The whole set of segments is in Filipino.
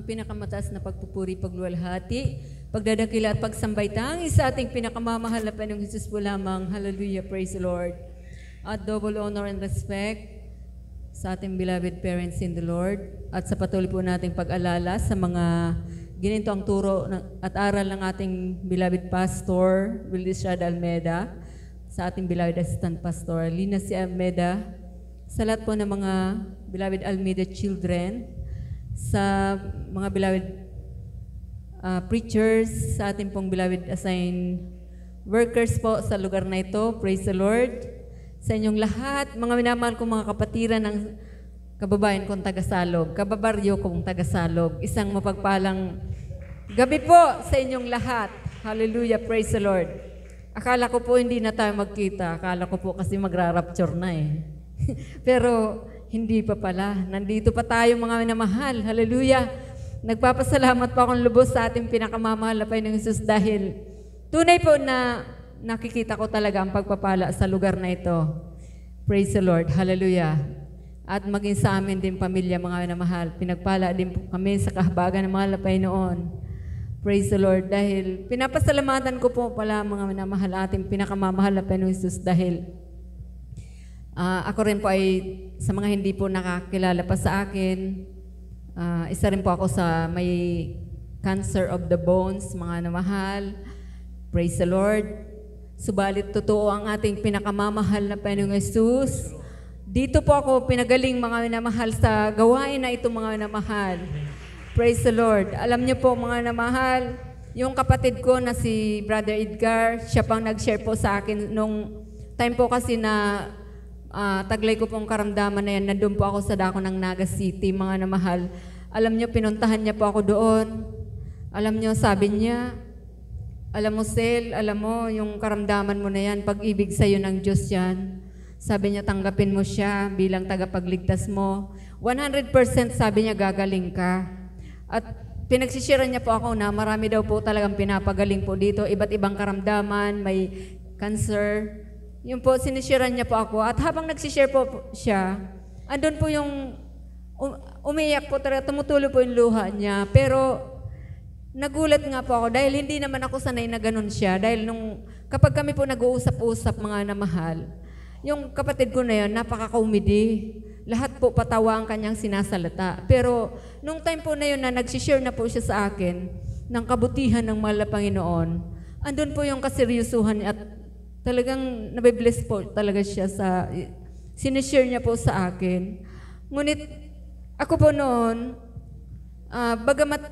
pinakamataas na pagpupuri, pagluwalhati, pagdadakila at pagsambay tangi sa ating pinakamamahal na Panginoong Hesus po lamang. Hallelujah, praise the Lord. At double honor and respect sa ating beloved parents in the Lord at sa patuloy po nating pag-alala sa mga ginito ang turo at aral ng ating beloved pastor, Willis Shad Almeda, sa ating beloved assistant pastor, Lina C. Almeda, sa lahat po ng mga beloved Almeda children, sa mga beloved preachers, sa ating pong beloved assigned workers po sa lugar na ito. Praise the Lord. Sa inyong lahat, mga minamahal kong mga kapatiran ng kababayan kong taga-Salog, kababaryo kong taga-Salog, isang mapagpalang gabi po sa inyong lahat. Hallelujah, praise the Lord. Akala ko po hindi na tayo magkita. Akala ko po kasi magra-rapture na eh. Pero hindi pa pala. Nandito pa tayo mga minamahal. Hallelujah. Nagpapasalamat po akong lubos sa ating pinakamamahal na Panginoong Hesus dahil tunay po na nakikita ko talaga ang pagpapala sa lugar na ito. Praise the Lord. Hallelujah. At maging sa amin din pamilya mga minamahal. Pinagpala din po kami sa kahabagan ng mahal na Panginoon. Praise the Lord. Dahil pinapasalamatan ko po pala mga minamahal ating pinakamamahal na Panginoong Hesus dahil ako rin po ay sa mga hindi po nakakilala pa sa akin, isa rin po ako sa may cancer of the bones, mga namahal. Praise the Lord. Subalit totoo ang ating pinakamamahal na Panginoong Hesus. Dito po ako pinagaling mga namahal sa gawain na ito mga namahal. Praise the Lord. Alam niyo po mga namahal, yung kapatid ko na si Brother Edgar, siya pang nag-share po sa akin nung time po kasi na taglay ko pong karamdaman na yan, nandun po ako sa dako ng Naga City, mga namahal. Alam nyo, pinuntahan niya po ako doon. Alam nyo, sabi niya, alam mo, Sel, alam mo, yung karamdaman mo na yan, pag-ibig sa'yo ng Diyos yan. Sabi niya, tanggapin mo siya bilang tagapagligtas mo. 100% sabi niya, gagaling ka. At pinagsisharean niya po ako na marami daw po talagang pinapagaling po dito. Iba't ibang karamdaman, may cancer. Yung po, sinisharean niya po ako. At habang nagsishare po siya, andun po yung umiyak po talaga, tumutulo po yung luha niya. Pero nagulat nga po ako dahil hindi naman ako sanay na ganun siya. Dahil kapag kami po nag-uusap-usap mga namahal, yung kapatid ko na yun, napaka-comedy. Lahat po patawa ang kanyang sinasalata. Pero nung time po na yun na nagsishare na po siya sa akin ng kabutihan ng mahal na Panginoon, andun po yung kaseryosuhan niya at talagang nabibless po talaga siya sa sinishare niya po sa akin. Ngunit ako po noon, bagamat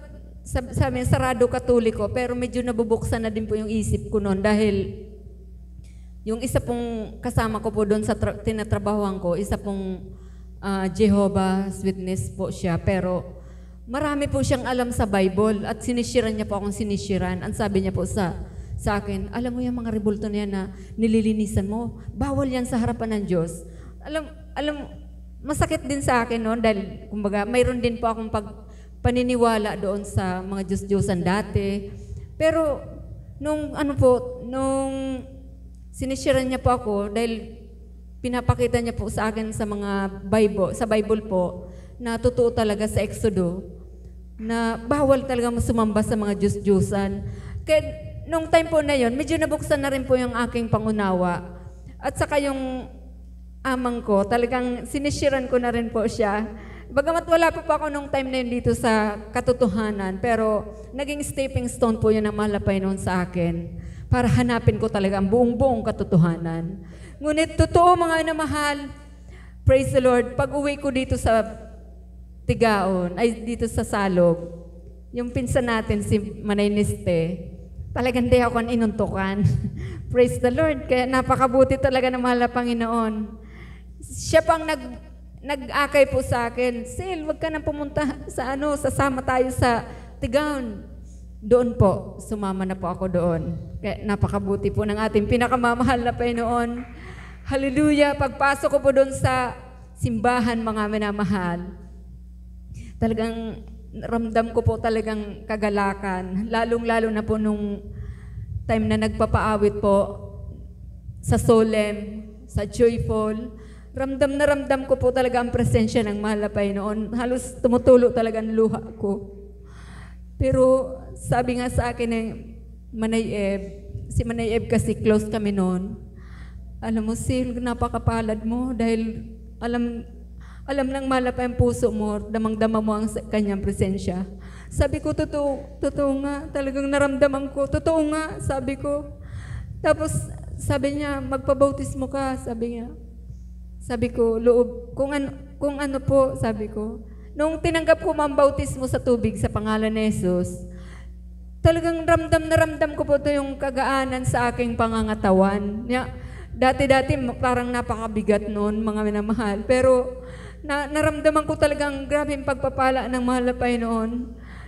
sabi sarado katoliko, pero medyo nabubuksan na din po yung isip ko noon dahil yung isa pong kasama ko po doon sa tinatrabahoan ko, isa pong Jehovah's Witness po siya, pero marami po siyang alam sa Bible at sinishiran niya po akong sinishiran. Ang sabi niya po sa akin, alam mo yung mga rebulto na yan na nililinisan mo, bawal yan sa harapan ng Diyos. Alam, masakit din sa akin noon dahil, kumbaga, mayroon din po akong paniniwala doon sa mga Diyos-Diyosan dati. Pero, nung sinisharean niya po ako, dahil pinapakita niya po sa akin sa mga Bible po, na totoo talaga sa Exodo, na bawal talaga sumamba sa mga Diyos-Diyosan. Kaya, nung time po na yon, medyo nabuksan na rin po yung aking pangunawa. At saka yung amang ko, talagang sinishiran ko na rin po siya. Bagamat wala po ako nung time na yun dito sa katotohanan, pero naging stepping stone po yun ang mahal na Panginoon sa akin para hanapin ko talaga ang buong katotohanan. Ngunit totoo mga namahal, praise the Lord, pag uwi ko dito sa Tigaon, ay dito sa Salog, yung pinsan natin si Manay Niste, talagang di ako inuntukan. Praise the Lord. Kaya napakabuti talaga ng mahal na Panginoon. Siya pang nag-akay po sa akin, Sil, wag ka nang pumunta sasama tayo sa Tigaon. Doon po, sumama na po ako doon. Kaya napakabuti po ng ating pinakamamahal na Panginoon. Hallelujah. Pagpasok ko po doon sa simbahan, mga minamahal, talagang ramdam ko po talagang kagalakan. Lalong-lalo na po nung time na nagpapaawit po sa solemn, sa joyful. Ramdam na ramdam ko po talaga ang presensya ng mahal na Panginoon. Halos tumutulo talaga ang luha ko. Pero sabi nga sa akin ng Manay Eb, si Manay Eb kasi close kami noon. Alam mo, Sil, napakapalad mo dahil alam ng malapay ang puso mo, damang-dama mo ang kanyang presensya. Sabi ko, totoo nga, talagang naramdaman ko, totoo nga, sabi ko. Tapos sabi niya, magpabautismo ka, sabi niya. Sabi ko, loob, kung ano po, sabi ko. Nung tinanggap ko ang bautismo sa tubig sa pangalan ni Jesus, talagang ramdam na ramdam ko po ito yung kagaanan sa aking pangangatawan. Dati-dati parang napakabigat noon, mga minamahal. Pero naramdaman ko talagang grabe yung pagpapala ng mahal na Panginoon.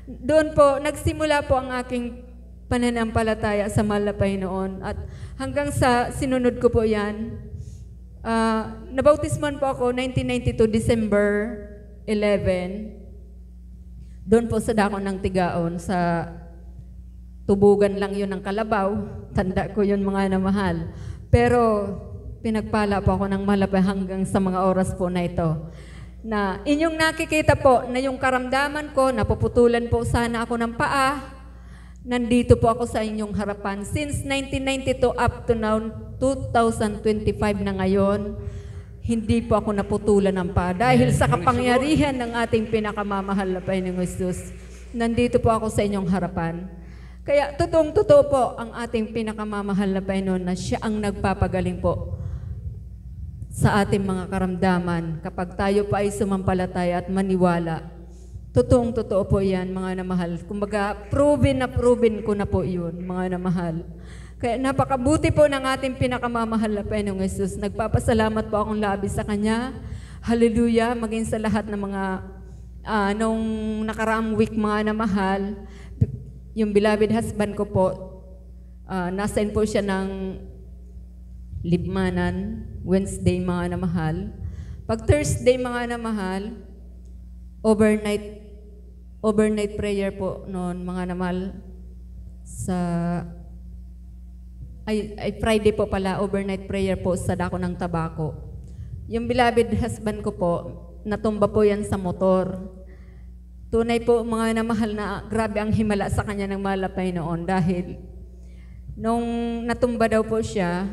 Doon po, nagsimula po ang aking pananampalataya sa mahal na Panginoon. At hanggang sa sinunod ko po yan, nabautisman po ako 1992, December 11. Doon po sa dako ng Tigaon, sa tubugan lang yun ng Kalabaw. Tanda ko yun, mga namahal. Pero pinagpala po ako ng malapay hanggang sa mga oras po na ito. Na inyong nakikita po na yung karamdaman ko, napuputulan po sana ako ng paa. Nandito po ako sa inyong harapan. Since 1992 up to now, 2025 na ngayon, hindi po ako naputulan ng paa. Dahil sa kapangyarihan ng ating pinakamamahal na Panginoong Jesus, nandito po ako sa inyong harapan. Kaya totoong-totoo po ang ating pinakamamahal na Panginoon na siya ang nagpapagaling po sa ating mga karamdaman kapag tayo pa ay sumampalataya at maniwala. Totoong-totoo po yan, mga namahal. Kumbaga, proven ko na po yun, mga namahal. Kaya napakabuti po ng ating pinakamamahal na Panginoong Jesus. Nagpapasalamat po akong labis sa Kanya. Hallelujah, maging sa lahat ng mga nung nakaraang week, mga namahal. Yung beloved husband ko po, nasain po siya ng libmanan, Wednesday, mga namahal. Pag Thursday, mga namahal, overnight prayer po noon, mga namahal, Friday po pala, overnight prayer po sa dako ng Tabako. Yung beloved husband ko po, natumba po yan sa motor. Tunay po, mga namahal, na grabe ang himala sa kanya ng mahal na Panginoon dahil nung natumba daw po siya,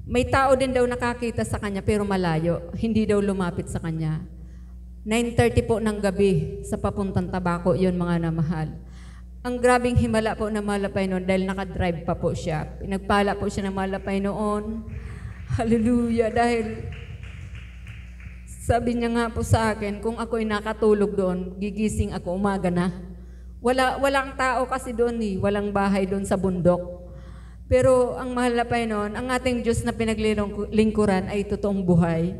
may tao din daw nakakita sa kanya pero malayo, hindi daw lumapit sa kanya. 9:30 po ng gabi sa papuntang Tabako, yun, mga namahal. Ang grabing himala po ng mahal na Panginoon dahil nakadrive pa po siya. Pinagpala po siya ng mahal na Panginoon. Hallelujah! Dahil sabi niya nga po sa akin, kung ako'y nakatulog doon, gigising ako umaga na. Walang tao kasi doon walang bahay doon sa bundok. Pero ang mahal na Panginoon, ang ating Diyos na pinaglingkuran ay totoong buhay.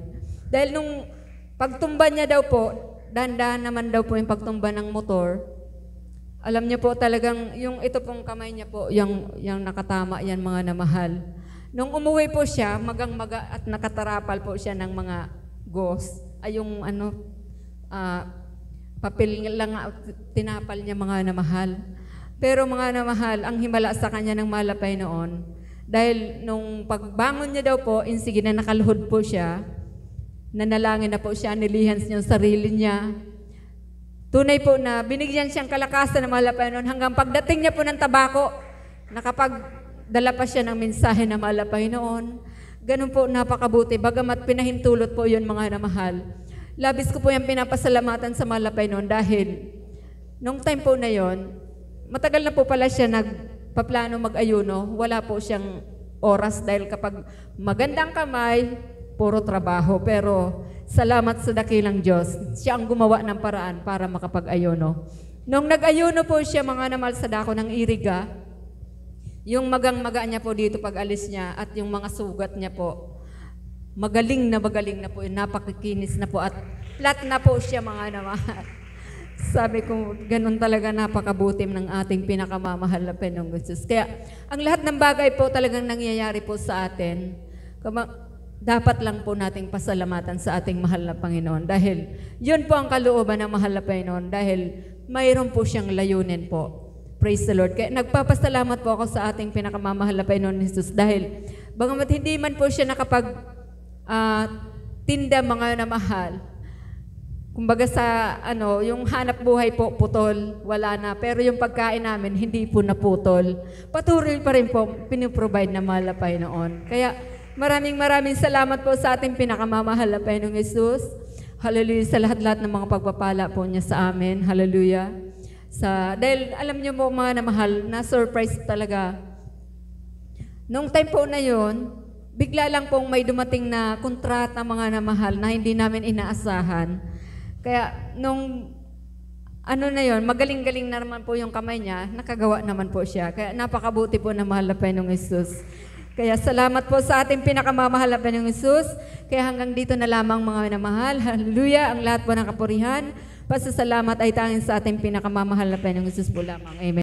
Dahil nung pagtumba niya daw po, dahan-dahan naman daw po yung pagtumba ng motor, alam niya po talagang, yung ito pong kamay niya po, yung nakatama yan, mga namahal. Nung umuwi po siya, magang-maga at nakatarapal po siya ng mga ghost. Ay yung papel lang tinapal niya, mga namahal. Pero mga namahal, ang himala sa kanya ng mahal na Panginoon, dahil nung pagbangon niya daw po, insige na nakaluhod po siya, nanalangin na po siya, nilihan niya yung sarili niya. Tunay po na binigyan siyang kalakasan ng mahal na Panginoon hanggang pagdating niya po ng Tabako, nakapagdala pa siya ng mensahe ng mahal na Panginoon. Ganun po, napakabuti. Bagamat pinahintulot po yun, mga namahal. Labis ko po yung pinapasalamatan sa mahal na Panginoon dahil nung time po na yon, matagal na po pala siya nagpaplano mag-ayuno. Wala po siyang oras dahil kapag magandang kamay, puro trabaho. Pero salamat sa dakilang Diyos, siya ang gumawa ng paraan para makapag-ayuno. Nung nag-ayuno po siya, mga namal sa dako ng Iriga, yung magang-maga niya po dito pag alis niya at yung mga sugat niya po, magaling na po, napakikinis na po at flat na po siya, mga namal. Sabi ko, ganun talaga napakabutim ng ating pinakamamahal na Panginoong Jesus. Kaya ang lahat ng bagay po talagang nangyayari po sa atin, dapat lang po nating pasalamatan sa ating mahal na Panginoon dahil yun po ang kalooban ng mahal na Panginoon dahil mayroon po siyang layunin po. Praise the Lord. Kaya nagpapasalamat po ako sa ating pinakamamahal na Panginoon Jesus dahil bagamat hindi man po siya tinda, mga namahal, Kumbaga sa yung hanap buhay po putol, wala na. Pero yung pagkain namin hindi po naputol. Patuloy pa rin po pinuprovide na mahal na Panginoon. Kaya maraming salamat po sa ating pinakamamahal na Panginoong Hesus. Hallelujah sa lahat-lahat ng mga pagpapala po niya sa amin. Hallelujah. Dahil alam niyo po mga namahal, na surprise talaga. Nung time po na yon, bigla lang pong may dumating na kontrata mga namahal na hindi namin inaasahan. Kaya nung na yon, magaling-galing na naman po yung kamay niya, nakagawa naman po siya. Kaya napakabuti po na mahal na Panginoong Hesus. Kaya salamat po sa ating pinakamamahal na Panginoong Hesus. Kaya hanggang dito na lamang mga minamahal. Hallelujah! Ang lahat po ng kapurihan. Pasasalamat ay tanging sa ating pinakamamahal na Panginoong Hesus po lamang. Amen.